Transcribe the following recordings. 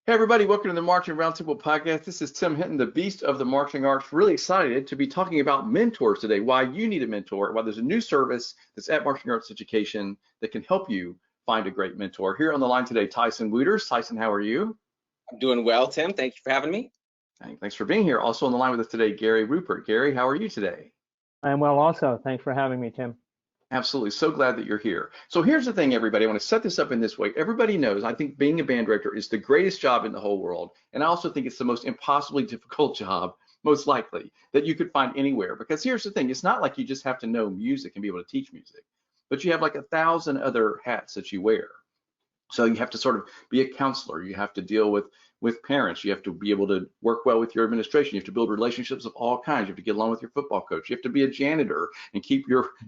Hey everybody, welcome to the Marching Roundtable podcast. This is Tim Hinton, the beast of the marching arts. Really excited to be talking about mentors today, why you need a mentor, why there's a new service that's at Marching Arts Education that can help you find a great mentor. Here on the line today, Tyson Wooters. Tyson, how are you? I'm doing well, Tim. Thank you for having me. Thanks for being here. Also on the line with us today, Gary Rupert. Gary, how are you today? I'm well also. Thanks for having me, Tim. Absolutely. So glad that you're here. So here's the thing, everybody. I want to set this up in this way. Everybody knows, I think being a band director is the greatest job in the whole world. And I also think it's the most impossibly difficult job, most likely, that you could find anywhere. Because here's the thing. It's not like you just have to know music and be able to teach music, but you have like 1,000 other hats that you wear. So you have to sort of be a counselor. You have to deal with parents. You have to be able to work well with your administration. You have to build relationships of all kinds. You have to get along with your football coach. You have to be a janitor and keep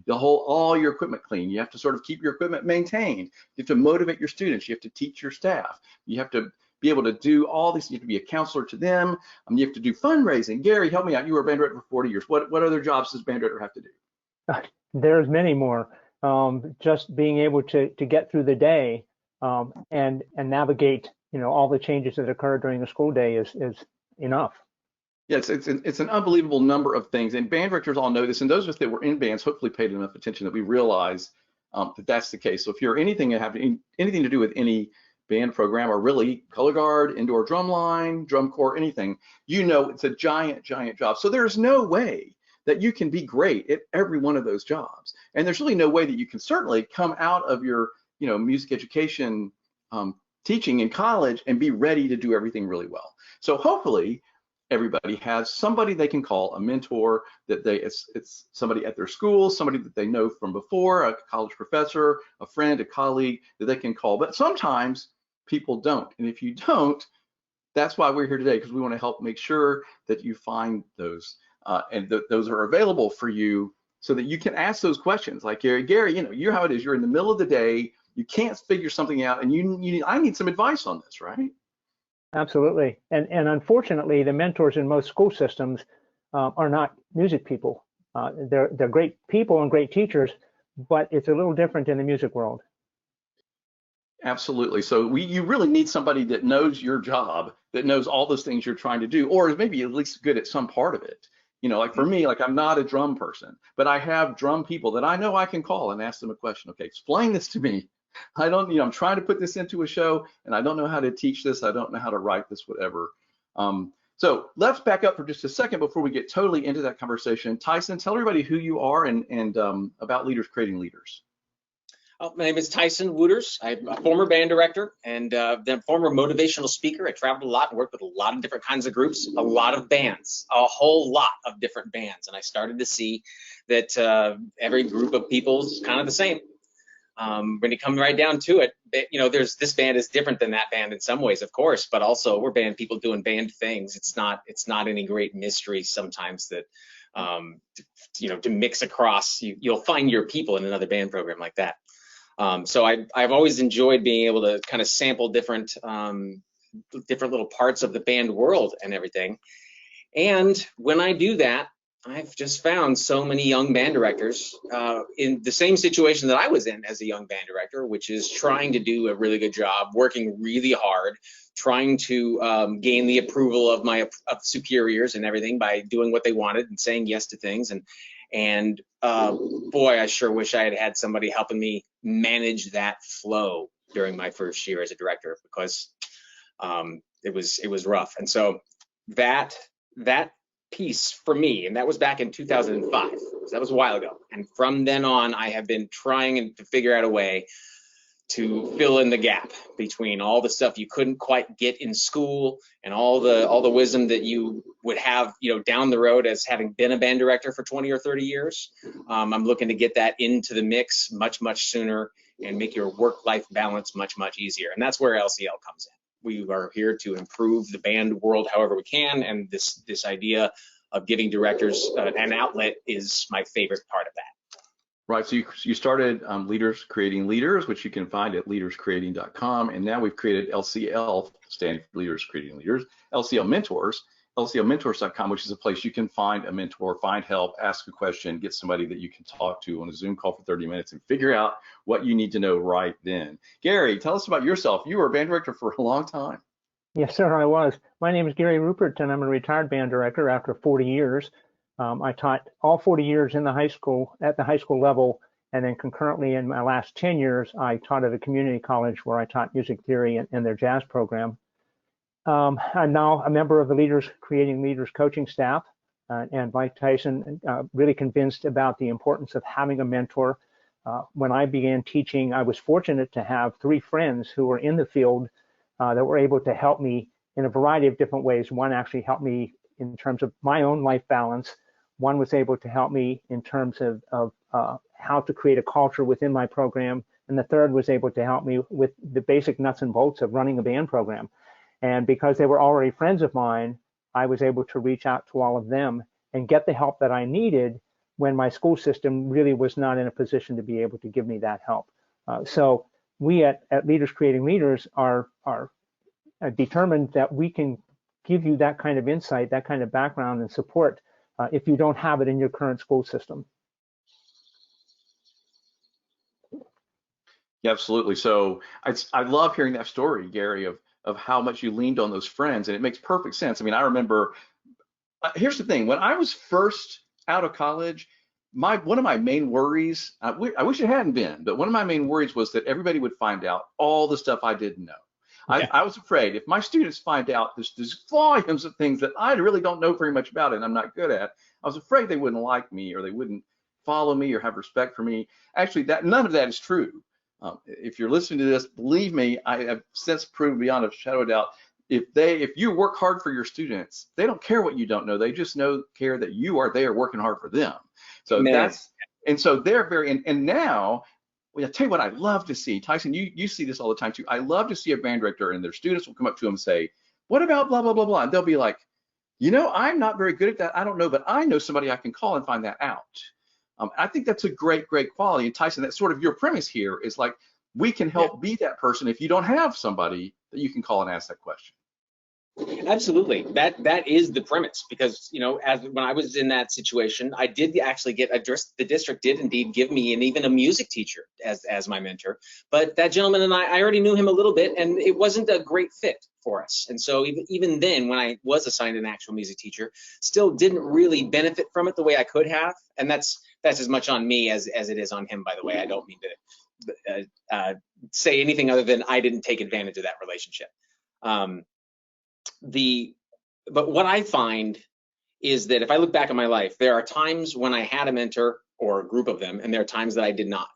all your equipment clean. You have to sort of keep your equipment maintained. You have to motivate your students. You have to teach your staff. You have to be able to do all this. You have to be a counselor to them. You have to do fundraising. Gary, help me out. You were a band director for 40 years. What other jobs does a band director have to do? There's many more. Just being able to get through the day and navigate, all the changes that occur during the school day is enough. Yes, it's an unbelievable number of things, and band directors all know this, and those of us that were in bands hopefully paid enough attention that we realize that that's the case. So if you're anything to do with any band program, or really color guard, indoor drum line, drum corps, anything, it's a giant job. So there's no way that you can be great at every one of those jobs, and there's really no way that you can certainly come out of your music education teaching in college and be ready to do everything really well. So hopefully everybody has somebody they can call a mentor, that it's somebody at their school, somebody that they know from before, a college professor, a friend, a colleague that they can call. But sometimes people don't. And if you don't, that's why we're here today, because we want to help make sure that you find those and those are available for you so that you can ask those questions. Like Gary, you're how it is. You're in the middle of the day. You can't figure something out, and I need some advice on this, right? Absolutely. And unfortunately, the mentors in most school systems are not music people. They're great people and great teachers, but it's a little different in the music world. Absolutely. So you really need somebody that knows your job, that knows all those things you're trying to do, or is maybe at least good at some part of it. Like for me, like I'm not a drum person, but I have drum people that I know I can call and ask them a question. Okay, explain this to me. I'm trying to put this into a show and I don't know how to teach this. I don't know how to write this, whatever. So let's back up for just a second before we get totally into that conversation. Tyson, tell everybody who you are and about Leaders Creating Leaders. My name is Tyson Wooters. I'm a former band director and then former motivational speaker. I traveled a lot and worked with a lot of different kinds of groups, a lot of bands, a whole lot of different bands. And I started to see that every group of people is kind of the same. When you come right down to it, there's this band is different than that band in some ways, of course, but also we're band people doing band things. It's not any great mystery sometimes that, to mix across, you'll find your people in another band program like that. So I've always enjoyed being able to kind of sample different little parts of the band world and everything. And when I do that, I've just found so many young band directors in the same situation that I was in as a young band director, which is trying to do a really good job, working really hard, trying to gain the approval of my superiors and everything by doing what they wanted and saying yes to things. And boy, I sure wish I had somebody helping me manage that flow during my first year as a director, because it was rough. And so that piece for me, and that was back in 2005, so that was a while ago. And from then on, I have been trying to figure out a way to fill in the gap between all the stuff you couldn't quite get in school and all the wisdom that you would have, down the road as having been a band director for 20 or 30 years. I'm looking to get that into the mix much sooner and make your work-life balance much easier. And that's where LCL comes in. We are here to improve the band world however we can, and this idea of giving directors an outlet is my favorite part of that. Right, so you started Leaders Creating Leaders, which you can find at leaderscreating.com, and now we've created LCL, standing for Leaders Creating Leaders, LCL Mentors, lclmentors.com, which is a place you can find a mentor, find help, ask a question, get somebody that you can talk to on a Zoom call for 30 minutes and figure out what you need to know right then. Gary, tell us about yourself. You were a band director for a long time. Yes, sir, I was. My name is Gary Rupert, and I'm a retired band director after 40 years. I taught all 40 years in the high school, at the high school level, and then concurrently in my last 10 years, I taught at a community college where I taught music theory and their jazz program. I'm now a member of the Creating Leaders coaching staff, and like Tyson, really convinced about the importance of having a mentor. When I began teaching, I was fortunate to have 3 friends who were in the field that were able to help me in a variety of different ways. One actually helped me in terms of my own life balance. One was able to help me in terms of how to create a culture within my program. And the third was able to help me with the basic nuts and bolts of running a band program. And because they were already friends of mine, I was able to reach out to all of them and get the help that I needed when my school system really was not in a position to be able to give me that help. So we at Leaders Creating Leaders are determined that we can give you that kind of insight, that kind of background and support if you don't have it in your current school system. Yeah, absolutely. So I love hearing that story, Gary, of how much you leaned on those friends, and it makes perfect sense. I mean, I remember, here's the thing, when I was first out of college, one of my main worries, I wish it hadn't been, but one of my main worries was that everybody would find out all the stuff I didn't know. Yeah. I was afraid if my students find out there's volumes of things that I really don't know very much about and I'm not good at, I was afraid they wouldn't like me or they wouldn't follow me or have respect for me. Actually, none of that is true. If you're listening to this, believe me, I have since proved beyond a shadow of doubt, if you work hard for your students, they don't care what you don't know. They just care that you are there working hard for them. So so they're very, and now, well, I'll tell you what I love to see. Tyson, you see this all the time too. I love to see a band director and their students will come up to them and say, what about blah, blah, blah, blah? And they'll be like, I'm not very good at that. I don't know, but I know somebody I can call and find that out. I think that's a great, great quality. And Tyson, that's sort of your premise here is like, we can help be that person if you don't have somebody that you can call and ask that question. Absolutely. That is the premise, because, when I was in that situation, I did actually get addressed. The district did indeed give me even a music teacher as my mentor. But that gentleman and I already knew him a little bit, and it wasn't a great fit for us. And so even then, when I was assigned an actual music teacher, still didn't really benefit from it the way I could have. And that's as much on me as it is on him, by the way. I don't mean to say anything other than I didn't take advantage of that relationship. But what I find is that if I look back at my life, there are times when I had a mentor or a group of them, and there are times that I did not.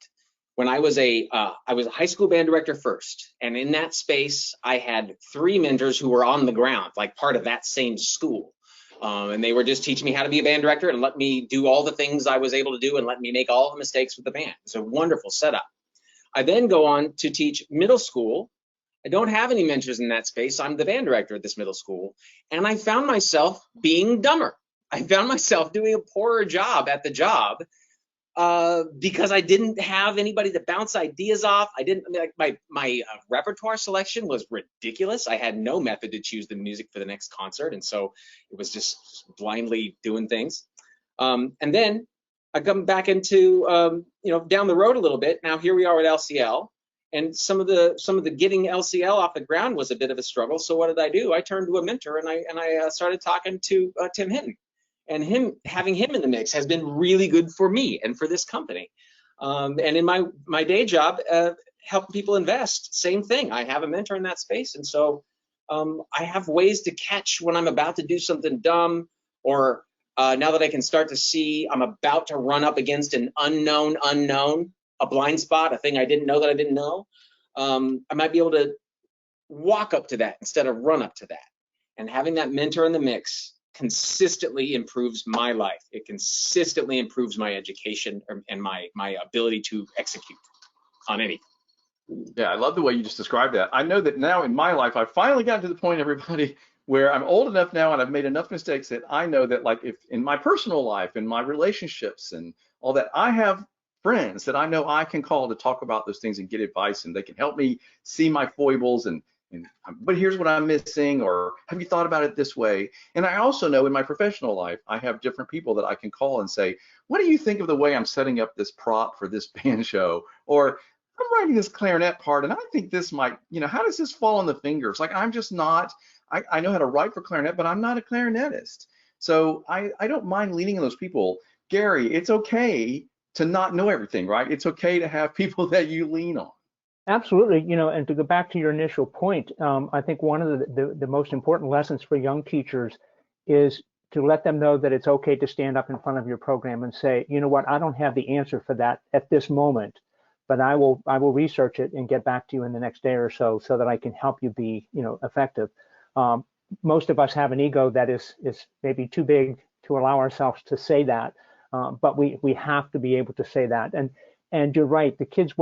When I was a high school band director first, and in that space, I had 3 mentors who were on the ground, like part of that same school. And they were just teaching me how to be a band director and let me do all the things I was able to do and let me make all the mistakes with the band. It's a wonderful setup. I then go on to teach middle school. I don't have any mentors in that space. I'm the band director at this middle school. And I found myself being dumber. I found myself doing a poorer job at the job because I didn't have anybody to bounce ideas off. My repertoire selection was ridiculous. I had no method to choose the music for the next concert. And so it was just blindly doing things. And then I come back into, down the road a little bit. Now here we are at LCL. And some of the getting LCL off the ground was a bit of a struggle. So what did I do? I turned to a mentor and I started talking to Tim Hinton, and having him in the mix has been really good for me and for this company. And in my day job, helping people invest, same thing. I have a mentor in that space, and so I have ways to catch when I'm about to do something dumb, or now that I can start to see I'm about to run up against an unknown. A blind spot, a thing I didn't know that I didn't know, I might be able to walk up to that instead of run up to that. And having that mentor in the mix consistently improves my life. It consistently improves my education and my ability to execute on anything. Yeah, I love the way you just described that. I know that now in my life, I've finally gotten to the point, everybody, where I'm old enough now and I've made enough mistakes that I know that, like, if in my personal life and my relationships and all that, I have friends that I know I can call to talk about those things and get advice, and they can help me see my foibles and but here's what I'm missing, or have you thought about it this way? And I also know in my professional life, I have different people that I can call and say, what do you think of the way I'm setting up this prop for this band show? Or I'm writing this clarinet part, and I think this might, how does this fall on the fingers? Like, I'm just not, I know how to write for clarinet, but I'm not a clarinetist. So I don't mind leaning on those people. Gary, it's okay to not know everything, right? It's okay to have people that you lean on. Absolutely, and to go back to your initial point, I think one of the most important lessons for young teachers is to let them know that it's okay to stand up in front of your program and say, you know what, I don't have the answer for that at this moment, but I will research it and get back to you in the next day or so that I can help you be, effective. Most of us have an ego that is maybe too big to allow ourselves to say that, but we have to be able to say that. And you're right, the kids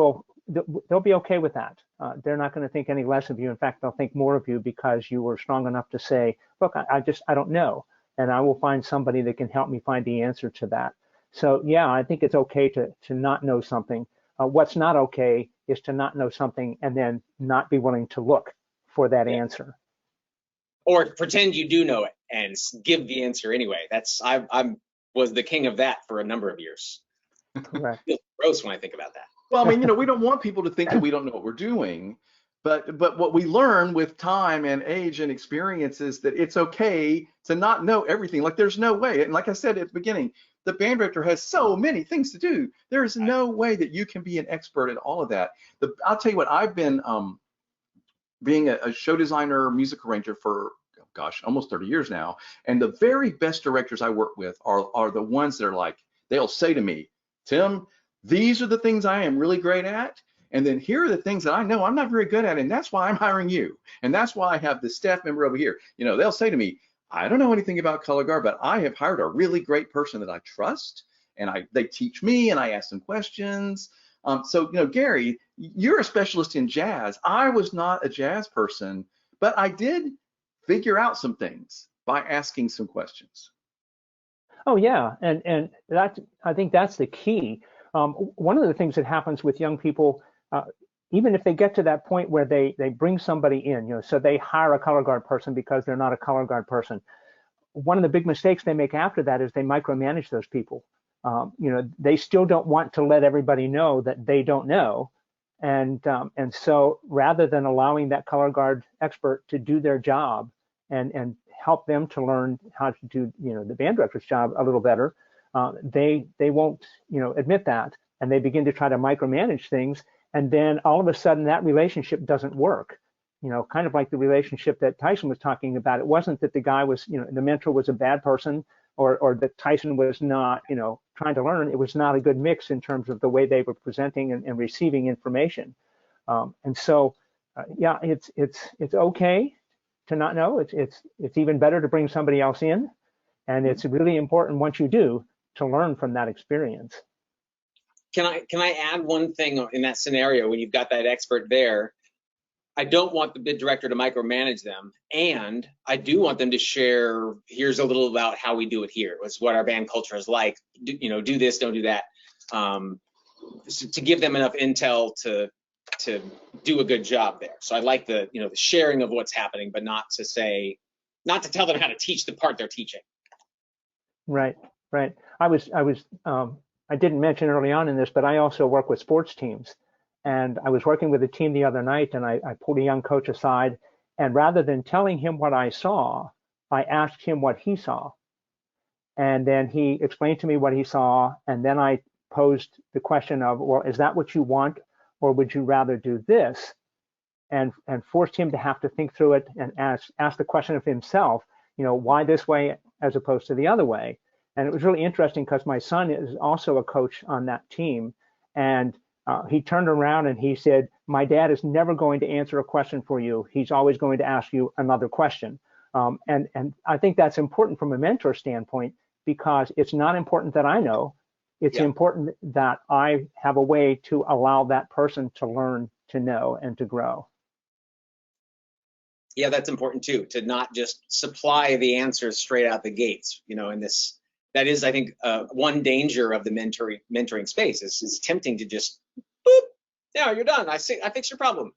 they'll be okay with that. They're not going to think any less of you. In fact, they'll think more of you because you were strong enough to say, look, I don't know. And I will find somebody that can help me find the answer to that. So yeah, I think it's okay to not know something. What's not okay is to not know something and then not be willing to look for that answer. Or pretend you do know it and give the answer anyway. I was the king of that for a number of years. Correct. I feel gross when I think about that. Well, I mean, we don't want people to think that we don't know what we're doing, but what we learn with time and age and experience is that it's okay to not know everything. Like, there's no way, and like I said at the beginning, the band director has so many things to do. There is no way that you can be an expert at all of that. I'll tell you what, I've been being a show designer, music arranger for, gosh, almost 30 years now, and the very best directors I work with are the ones that are like, they'll say to me, Tim, these are the things I am really great at, and then here are the things that I know I'm not very good at, and that's why I'm hiring you, and that's why I have this staff member over here. They'll say to me, I don't know anything about color guard, but I have hired a really great person that I trust, and they teach me, and I ask them questions. So Gary, you're a specialist in jazz. I was not a jazz person, but I did figure out some things by asking some questions. Oh yeah, and I think that's the key. One of the things that happens with young people, even if they get to that point where they bring somebody in, so they hire a color guard person because they're not a color guard person. One of the big mistakes they make after that is they micromanage those people. They still don't want to let everybody know that they don't know, and so rather than allowing that color guard expert to do their job and help them to learn how to do the band director's job a little better, they won't admit that, and they begin to try to micromanage things, and then all of a sudden that relationship doesn't work. Kind of like the relationship that Tyson was talking about. It wasn't that the guy was, the mentor was a bad person, or that Tyson was not, trying to learn. It was not a good mix in terms of the way they were presenting and receiving information. And so, yeah, it's okay to not know. It's even better to bring somebody else in, and it's really important once you do to learn from that experience. Can I add one thing in that scenario when you've got that expert there? I don't want the bid director to micromanage them, and I do want them to share, here's a little about how we do it here. It's what our band culture is like. Do this, don't do that. To give them enough intel to do a good job there. So I like the the sharing of what's happening, but not to tell them how to teach the part they're teaching. Right. I didn't mention early on in this, but I also work with sports teams. And I was working with a team the other night, and I pulled a young coach aside, and rather than telling him what I saw, I asked him what he saw. And then he explained to me what he saw, and then I posed the question of, well, is that what you want, or would you rather do this? And forced him to have to think through it and ask the question of himself, why this way as opposed to the other way? And it was really interesting because my son is also a coach on that team, and he turned around and he said, my dad is never going to answer a question for you. He's always going to ask you another question. And I think that's important from a mentor standpoint, because it's not important that I know. It's important that I have a way to allow that person to learn, to know, and to grow. Yeah, that's important too, to not just supply the answers straight out the gates. That is, I think, one danger of the mentoring space is tempting to just, boop, yeah, you're done. I fixed your problem.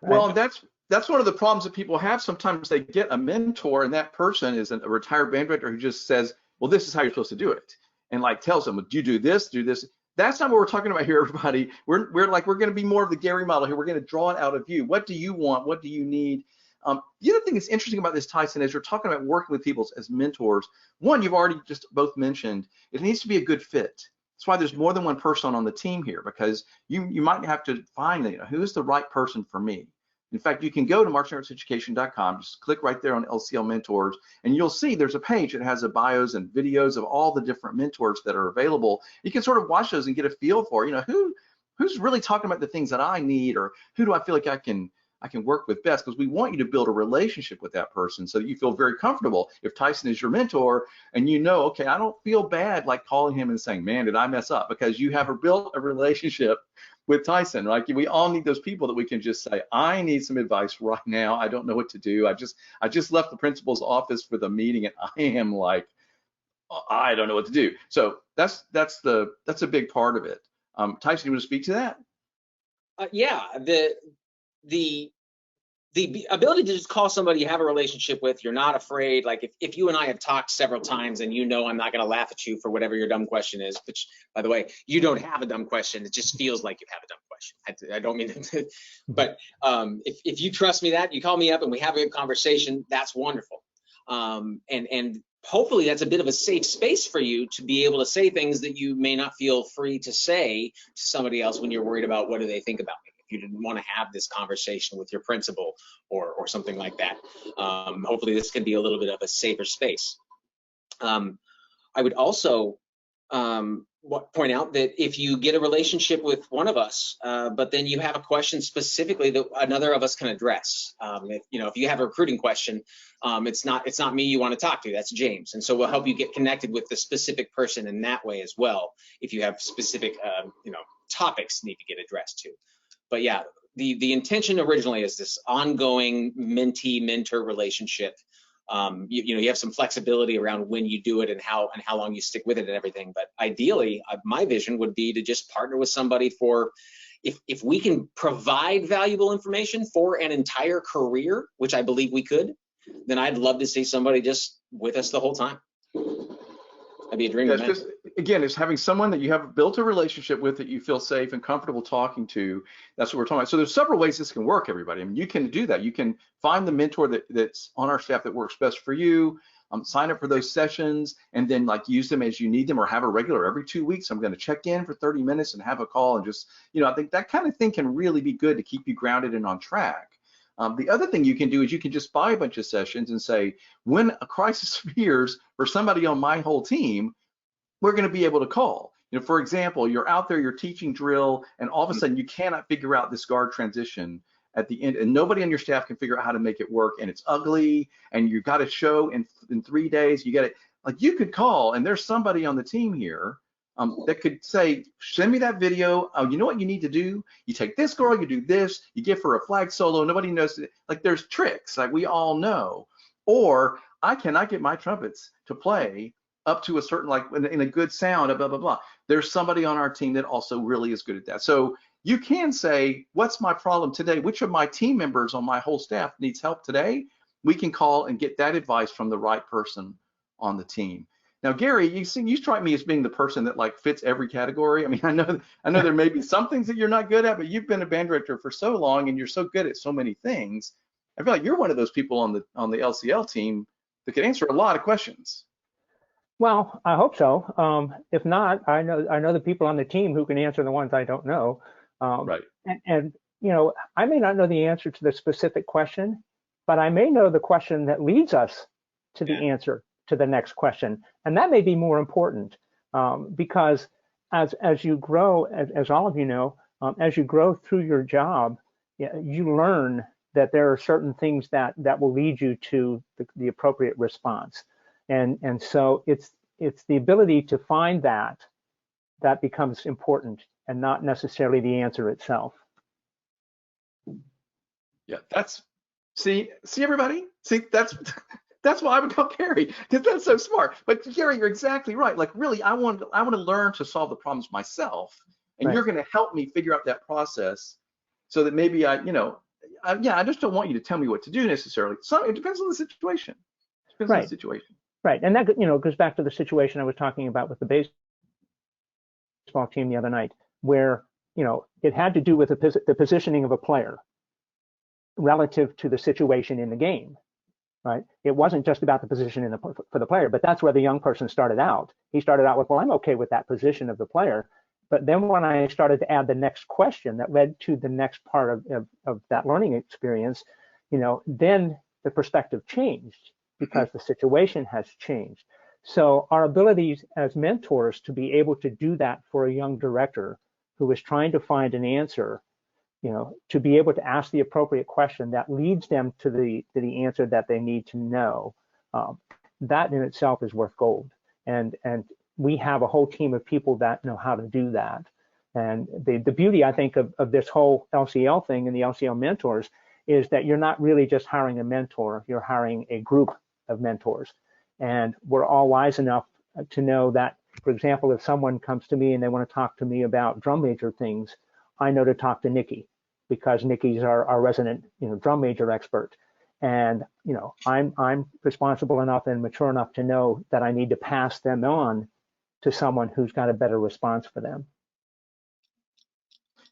Right. Well, that's one of the problems that people have. Sometimes they get a mentor, and that person is a retired band director who just says, well, this is how you're supposed to do it, and like tells them, do you do this, do this. That's not what we're talking about here, everybody. We're going to be more of the Gary model here. We're going to draw it out of you. What do you want? What do you need? The other thing that's interesting about this, Tyson, is you're talking about working with people as mentors. One, you've already just both mentioned, it needs to be a good fit. That's why there's more than one person on the team here, because you might have to find, who's the right person for me. In fact, you can go to marching-arts-education.com, just click right there on LCL Mentors, and you'll see there's a page that has the bios and videos of all the different mentors that are available. You can sort of watch those and get a feel for, who's really talking about the things that I need, or who do I feel like I can work with best, because we want you to build a relationship with that person so that you feel very comfortable. If Tyson is your mentor and okay, I don't feel bad like calling him and saying, man, did I mess up? Because you have built a relationship with Tyson, right? We all need those people that we can just say, I need some advice right now. I don't know what to do. I just left the principal's office for the meeting and I am like, I don't know what to do. So that's a big part of it. Tyson, you want to speak to that? Yeah, the ability to just call somebody you have a relationship with, you're not afraid. Like if you and I have talked several times and I'm not going to laugh at you for whatever your dumb question is, which, by the way, you don't have a dumb question. It just feels like you have a dumb question. I don't mean to, but if you trust me that, you call me up and we have a good conversation, that's wonderful. And hopefully that's a bit of a safe space for you to be able to say things that you may not feel free to say to somebody else when you're worried about what do they think about me. You didn't want to have this conversation with your principal or something like that. Hopefully this can be a little bit of a safer space. I would also point out that if you get a relationship with one of us, but then you have a question specifically that another of us can address. If you have a recruiting question, it's not me you want to talk to, that's James. And so we'll help you get connected with the specific person in that way as well, if you have specific topics need to get addressed to. But yeah, the intention originally is this ongoing mentee-mentor relationship. You have some flexibility around when you do it and how long you stick with it and everything. But ideally, my vision would be to just partner with somebody for, if we can provide valuable information for an entire career, which I believe we could, then I'd love to see somebody just with us the whole time. That'd be a dream. Again, it's having someone that you have built a relationship with that you feel safe and comfortable talking to. That's what we're talking about. So there's several ways this can work, everybody. I mean, you can do that. You can find the mentor that's on our staff that works best for you, sign up for those sessions, and then use them as you need them, or have a regular every 2 weeks. I'm going to check in for 30 minutes and have a call, and just, I think that kind of thing can really be good to keep you grounded and on track. The other thing you can do is you can just buy a bunch of sessions and say, when a crisis appears for somebody on my whole team, we're going to be able to call. For example, you're out there, you're teaching drill, and all of a sudden you cannot figure out this guard transition at the end, and nobody on your staff can figure out how to make it work, and it's ugly, and you've got to show in 3 days. You get it. You could call, and there's somebody on the team here that could say, send me that video. You know what you need to do? You take this girl, you do this, you give her a flag solo. Nobody knows. There's tricks, we all know. Or I cannot get my trumpets to play up to a certain, in a good sound, blah, blah, blah. There's somebody on our team that also really is good at that. So you can say, what's my problem today? Which of my team members on my whole staff needs help today? We can call and get that advice from the right person on the team. Now, Gary, you strike me as being the person that fits every category. I mean, I know there may be some things that you're not good at, but you've been a band director for so long and you're so good at so many things. I feel like you're one of those people on the LCL team that can answer a lot of questions. Well, I hope so. If not, I know the people on the team who can answer the ones I don't know. Right. And I may not know the answer to the specific question, but I may know the question that leads us to the answer to the next question, and that may be more important because as you grow, as all of you know, as you grow through your job, you learn that there are certain things that will lead you to the appropriate response. And so it's the ability to find that becomes important, and not necessarily the answer itself. Yeah, see everybody? See, that's why I would call Gary, because that's so smart. But Gary, you're exactly right. Really, I want to learn to solve the problems myself, and right. You're going to help me figure out that process, so that maybe I just don't want you to tell me what to do necessarily. So it depends on the situation. Depends on the situation. Right, and that goes back to the situation I was talking about with the bass baseball team the other night where, you know, it had to do with the positioning of a player relative to the situation in the game, right? It wasn't just about the position for the player, but that's where the young person started out. He started out with, well, I'm okay with that position of the player. But then when I started to add the next question that led to the next part of that learning experience, you know, then the perspective changed because the situation has changed. So our abilities as mentors to be able to do that for a young director who is trying to find an answer, you know, to be able to ask the appropriate question that leads them to the answer that they need to know, that in itself is worth gold. And we have a whole team of people that know how to do that. And the beauty, I think, of this whole LCL thing and the LCL mentors is that you're not really just hiring a mentor, you're hiring a group of mentors. And we're all wise enough to know that, for example, if someone comes to me and they want to talk to me about drum major things, I know to talk to Nikki because Nikki's our resident, you know, drum major expert. And, you know, I'm responsible enough and mature enough to know that I need to pass them on to someone who's got a better response for them.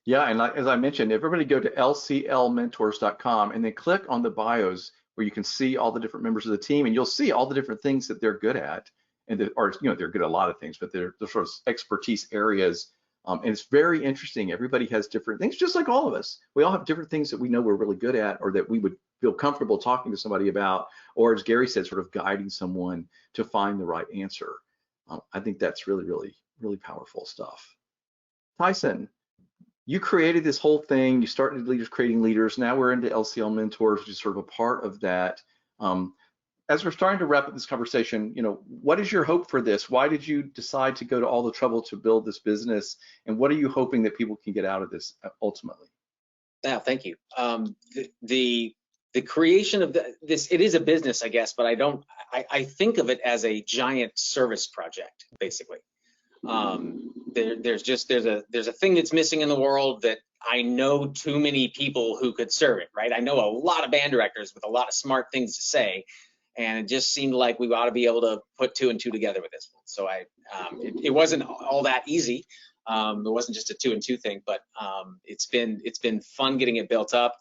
Yeah, and as I mentioned, everybody go to lclmentors.com and then click on the bios where you can see all the different members of the team, and you'll see all the different things that they're good at, and or you know, they're good at a lot of things, but they're sort of expertise areas. And it's very interesting. Everybody has different things, just like all of us. We all have different things that we know we're really good at, or that we would feel comfortable talking to somebody about, or as Gary said, sort of guiding someone to find the right answer. I think that's really, really, really powerful stuff. Tyson, you created this whole thing. You started Leaders Creating Leaders. Now we're into LCL Mentors, which is sort of a part of that. As we're starting to wrap up this conversation, you know, what is your hope for this? Why did you decide to go to all the trouble to build this business? And what are you hoping that people can get out of this ultimately? Yeah, thank you. The creation of this, it is a business, I guess, but I think of it as a giant service project, basically. There's a thing that's missing in the world that I know too many people who could serve it, right? I know a lot of band directors with a lot of smart things to say, and it just seemed like we ought to be able to put 2 and 2 together with this one. So it wasn't all that easy. It wasn't just a 2 and 2 thing, but it's been fun getting it built up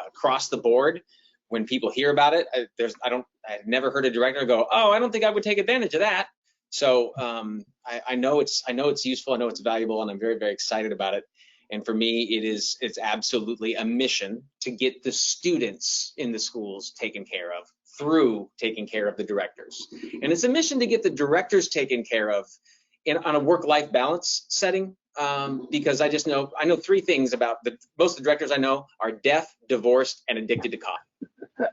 across the board. When people hear about it, I've never heard a director go, "Oh, I don't think I would take advantage of that." So I know it's useful, I know it's valuable, and I'm very, very excited about it. And for me, it's absolutely a mission to get the students in the schools taken care of through taking care of the directors. And it's a mission to get the directors taken care of on a work-life balance setting, because I know 3 things about most of the directors I know are deaf, divorced, and addicted to coffee.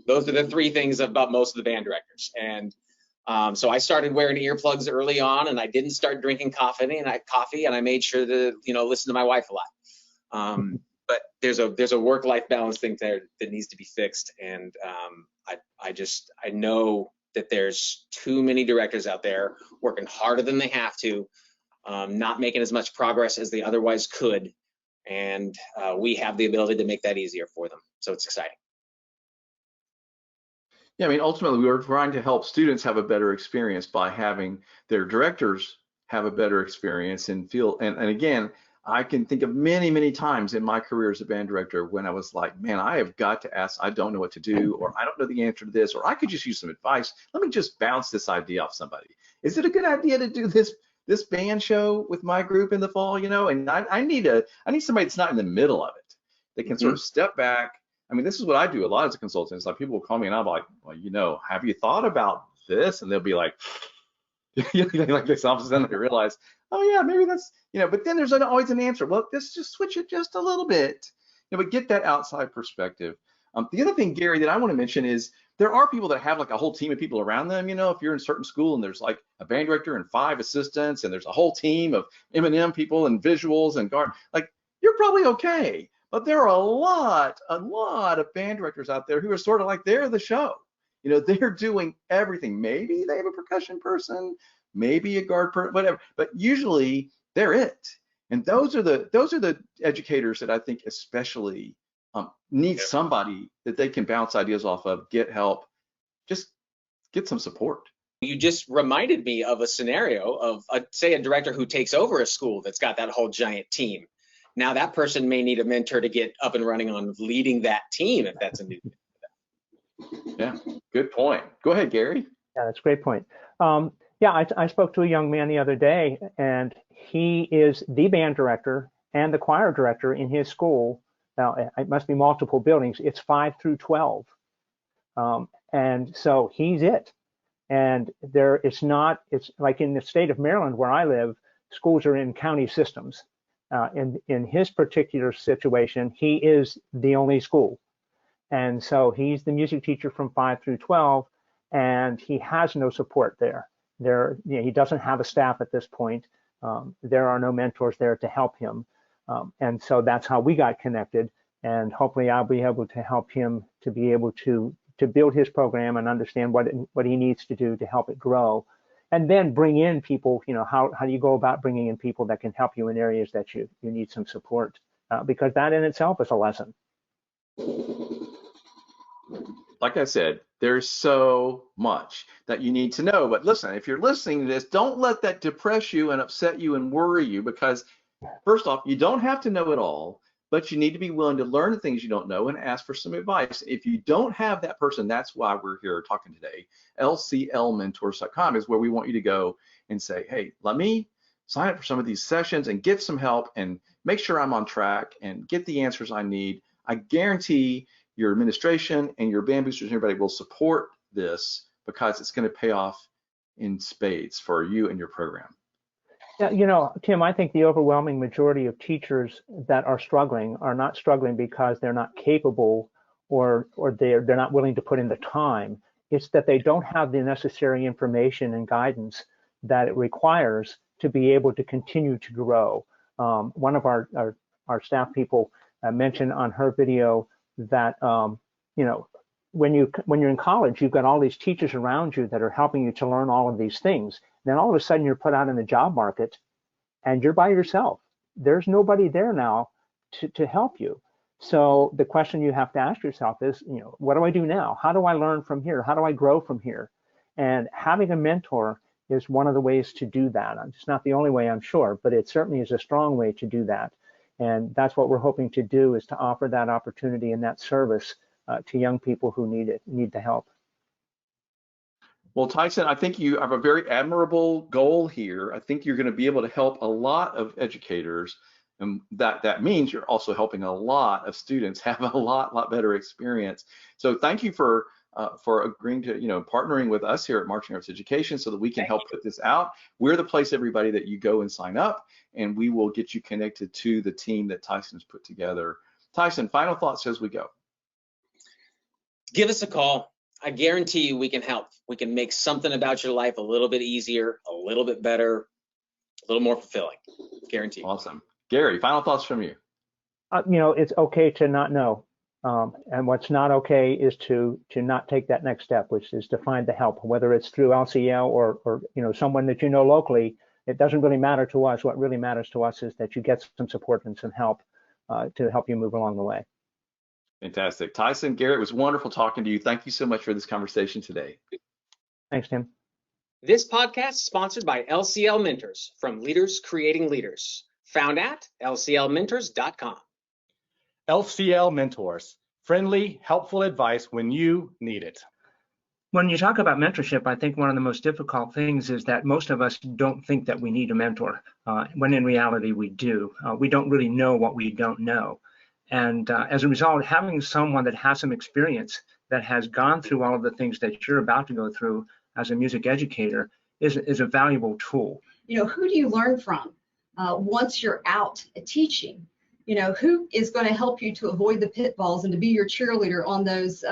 Those are the 3 things about most of the band directors. And so I started wearing earplugs early on, and I didn't start drinking coffee, and I made sure to, you know, listen to my wife a lot. But there's a work-life balance thing there that needs to be fixed, and I know that there's too many directors out there working harder than they have to, not making as much progress as they otherwise could, and we have the ability to make that easier for them. So it's exciting. Yeah, I mean, ultimately, we were trying to help students have a better experience by having their directors have a better experience and feel, and again, I can think of many, many times in my career as a band director when I was like, man, I have got to ask, I don't know what to do, or I don't know the answer to this, or I could just use some advice. Let me just bounce this idea off somebody. Is it a good idea to do this band show with my group in the fall, you know? And I need somebody that's not in the middle of it. They can sort of step back. I mean, this is what I do a lot as a consultant. It's like people will call me and I'm like, well, you know, have you thought about this? And they'll be like, like this, all of a sudden they realize, oh yeah, maybe that's, you know, but then there's always an answer. Well, let's just switch it just a little bit, you know, but get that outside perspective. The other thing, Gary, that I want to mention is there are people that have like a whole team of people around them. You know, if you're in a certain school and there's like a band director and 5 assistants and there's a whole team of M&M people and visuals and guard, like you're probably okay. But there are a lot of band directors out there who are sort of like they're the show. You know, they're doing everything. Maybe they have a percussion person, maybe a guard person, whatever. But usually they're it. And those are the educators that I think especially need somebody that they can bounce ideas off of, get help, just get some support. You just reminded me of a scenario of, say, a director who takes over a school that's got that whole giant team. Now that person may need a mentor to get up and running on leading that team if that's a new. Yeah, good point. Go ahead, Gary. Yeah, that's a great point. Yeah, I spoke to a young man the other day, and he is the band director and the choir director in his school. Now, it must be multiple buildings. It's 5 through 12. And so he's it. And it's like in the state of Maryland where I live, schools are in county systems. In his particular situation, he is the only school. And so he's the music teacher from 5 through 12, and he has no support there. He doesn't have a staff at this point. There are no mentors there to help him. And so that's how we got connected. And hopefully I'll be able to help him to be able to build his program and understand what he needs to do to help it grow. And then bring in people, how do you go about bringing in people that can help you in areas that you need some support? Because that in itself is a lesson. Like I said, there's so much that you need to know. But listen, if you're listening to this, don't let that depress you and upset you and worry you, because first off, you don't have to know it all, but you need to be willing to learn the things you don't know and ask for some advice. If you don't have that person, that's why we're here talking today. LCLmentors.com is where we want you to go and say, hey, let me sign up for some of these sessions and get some help and make sure I'm on track and get the answers I need. I guarantee your administration and your band boosters and everybody will support this, because it's going to pay off in spades for you and your program. Yeah, Tim, I think the overwhelming majority of teachers that are struggling are not struggling because they're not capable or they're not willing to put in the time. It's that they don't have the necessary information and guidance that it requires to be able to continue to grow. One of our staff people mentioned on her video that when you're in college, you've got all these teachers around you that are helping you to learn all of these things. Then all of a sudden you're put out in the job market and you're by yourself. There's nobody there now to help you. So the question you have to ask yourself is, what do I do now? How do I learn from here? How do I grow from here? And having a mentor is one of the ways to do that. It's not the only way, I'm sure, but it certainly is a strong way to do that. And that's what we're hoping to do, is to offer that opportunity and that service to young people who need the help. Well, Tyson, I think you have a very admirable goal here. I think you're going to be able to help a lot of educators, and that means you're also helping a lot of students have a lot better experience. So thank you for agreeing to, partnering with us here at Marching Arts Education so that we can help put this out. We're the place, everybody, that you go and sign up, and we will get you connected to the team that Tyson's put together. Tyson, final thoughts as we go. Give us a call. I guarantee you we can help. We can make something about your life a little bit easier, a little bit better, a little more fulfilling. Guaranteed. Awesome. Gary, final thoughts from you. It's okay to not know. And what's not okay is to not take that next step, which is to find the help, whether it's through LCL or someone that locally. It doesn't really matter to us. What really matters to us is that you get some support and some help to help you move along the way. Fantastic. Tyson, Gary, it was wonderful talking to you. Thank you so much for this conversation today. Thanks, Tim. This podcast is sponsored by LCL Mentors, from Leaders Creating Leaders. Found at lclmentors.com. LCL Mentors, friendly, helpful advice when you need it. When you talk about mentorship, I think one of the most difficult things is that most of us don't think that we need a mentor, when in reality we do. We don't really know what we don't know. And as a result, having someone that has some experience, that has gone through all of the things that you're about to go through as a music educator is a valuable tool. Who do you learn from once you're out teaching? Who is going to help you to avoid the pitfalls and to be your cheerleader on those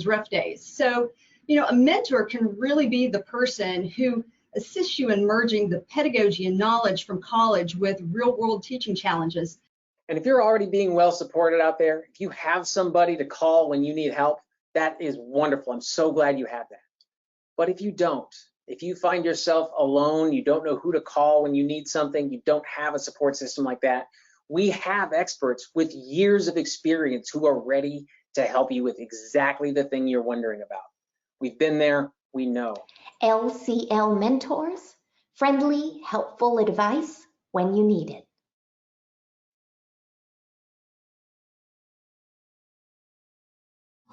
rough days? So, a mentor can really be the person who assists you in merging the pedagogy and knowledge from college with real-world teaching challenges. And if you're already being well supported out there, if you have somebody to call when you need help, that is wonderful. I'm so glad you have that. But if you don't, if you find yourself alone, you don't know who to call when you need something, you don't have a support system like that, we have experts with years of experience who are ready to help you with exactly the thing you're wondering about. We've been there, we know. LCL Mentors, friendly, helpful advice when you need it.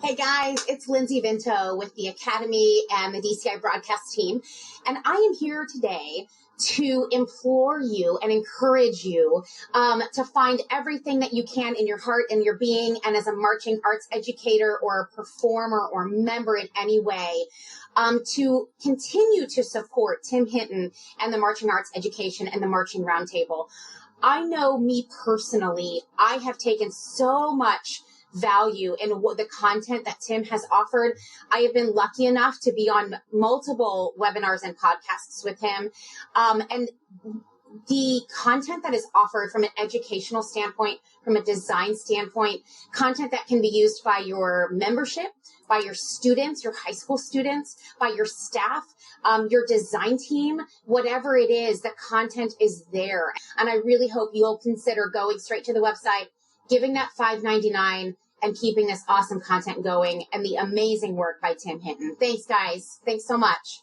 Hey guys, it's Lindsay Vinto with the Academy and the DCI broadcast team, and I am here today to implore you and encourage you to find everything that you can in your heart and your being, and as a marching arts educator or performer or member in any way, to continue to support Tim Hinton and the marching arts education and the marching roundtable. I know me personally, I have taken so much value in what the content that Tim has offered. I have been lucky enough to be on multiple webinars and podcasts with him. And the content that is offered from an educational standpoint, from a design standpoint, content that can be used by your membership, by your students, your high school students, by your staff, your design team, whatever it is, the content is there. And I really hope you'll consider going straight to the website, giving that $5.99, and keeping this awesome content going and the amazing work by Tim Hinton. Thanks, guys. Thanks so much.